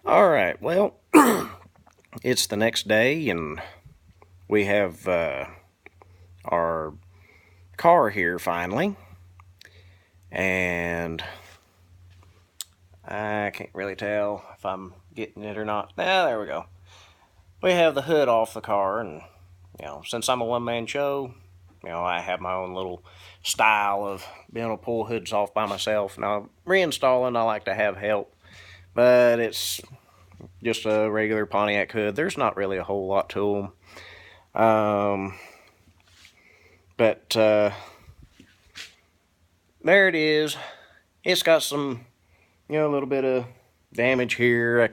All right, well, it's the next day, and we have our car here finally, and I can't really tell if I'm getting it or not. There we go. We have the hood off the car, and since I'm a one-man show, I have my own little style of being able to pull hoods off by myself. Now, reinstalling, I like to have help, but it's just a regular Pontiac hood. There's not really a whole lot to them. But there it is. It's got some, a little bit of damage here.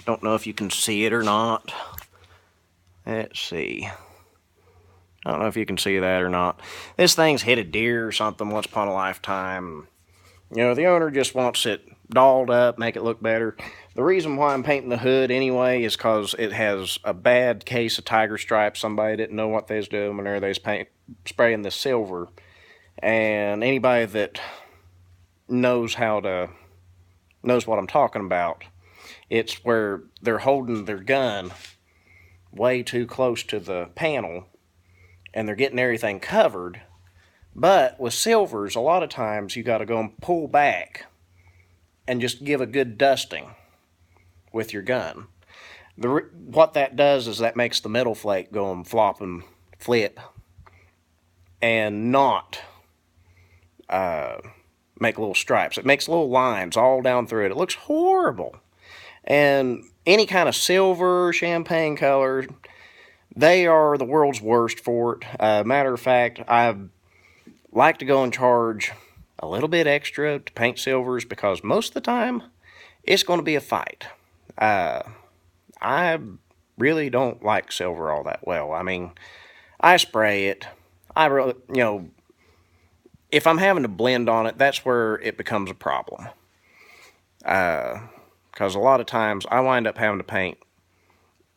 Don't know if you can see it or not. Let's see. I don't know if you can see that or not. This thing's hit a deer or something once upon a lifetime. The owner just wants it dolled up, make it look better. The reason why I'm painting the hood anyway is because it has a bad case of tiger stripes. Somebody didn't know what they was doing when they was spraying the silver. And anybody that knows what I'm talking about, it's where they're holding their gun way too close to the panel and they're getting everything covered. But with silvers, a lot of times you got to go and pull back and just give a good dusting with your gun. What that does is that makes the metal flake go and flop and flip and not make little stripes. It makes little lines all down through it. It looks horrible. And any kind of silver, champagne color, they are the world's worst for it. Matter of fact, I like to go and charge a little bit extra to paint silvers because most of the time it's going to be a fight. I really don't like silver all that well. I mean, I spray it. I really, if I'm having to blend on it, that's where it becomes a problem. Because a lot of times I wind up having to paint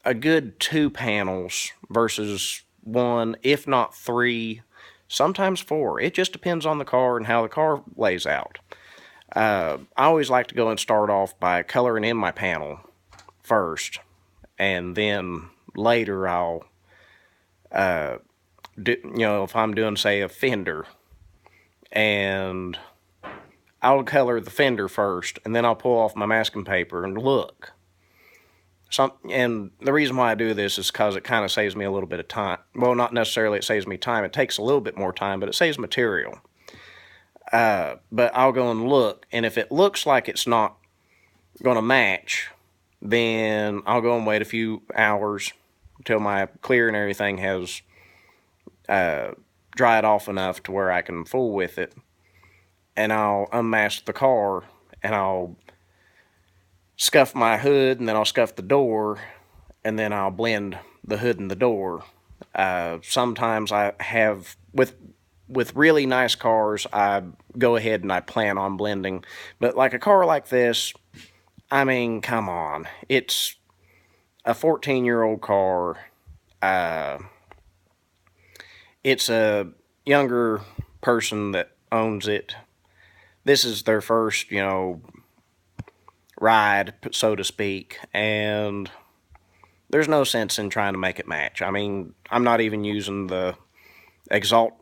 a good 2 panels versus 1, if not 3, sometimes 4. It just depends on the car and how the car lays out. I always like to go and start off by coloring in my panel first, and then later I'll, if I'm doing, say, a fender, and I'll color the fender first, and then I'll pull off my masking paper and look. And the reason why I do this is because it kind of saves me a little bit of time. Well, not necessarily it saves me time. It takes a little bit more time, but it saves material. But I'll go and look, and if it looks like it's not going to match, then I'll go and wait a few hours until my clear and everything has dried off enough to where I can fool with it. And I'll unmask the car, and I'll scuff my hood, and then I'll scuff the door, and then I'll blend the hood and the door. Sometimes I have, with really nice cars, I go ahead and I plan on blending. But like a car like this, I mean, come on. It's a 14-year-old car. It's a younger person that owns it. This is their first, ride, so to speak, and there's no sense in trying to make it match. I mean, I'm not even using the Exalt.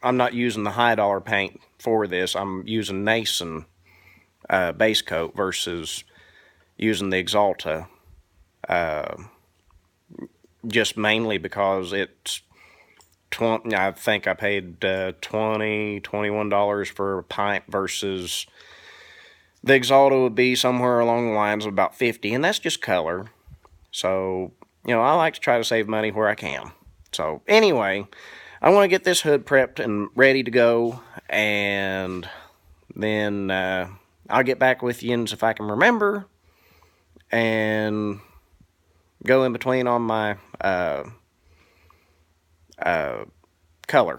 I'm not using the high dollar paint for this. I'm using Nason base coat versus using the Exalta, just mainly because it's I think I paid $21 for a pint versus the Exalta would be somewhere along the lines of about $50, and that's just color. So, I like to try to save money where I can. So, anyway, I want to get this hood prepped and ready to go, and then I'll get back with you if I can remember, and go in between on my color.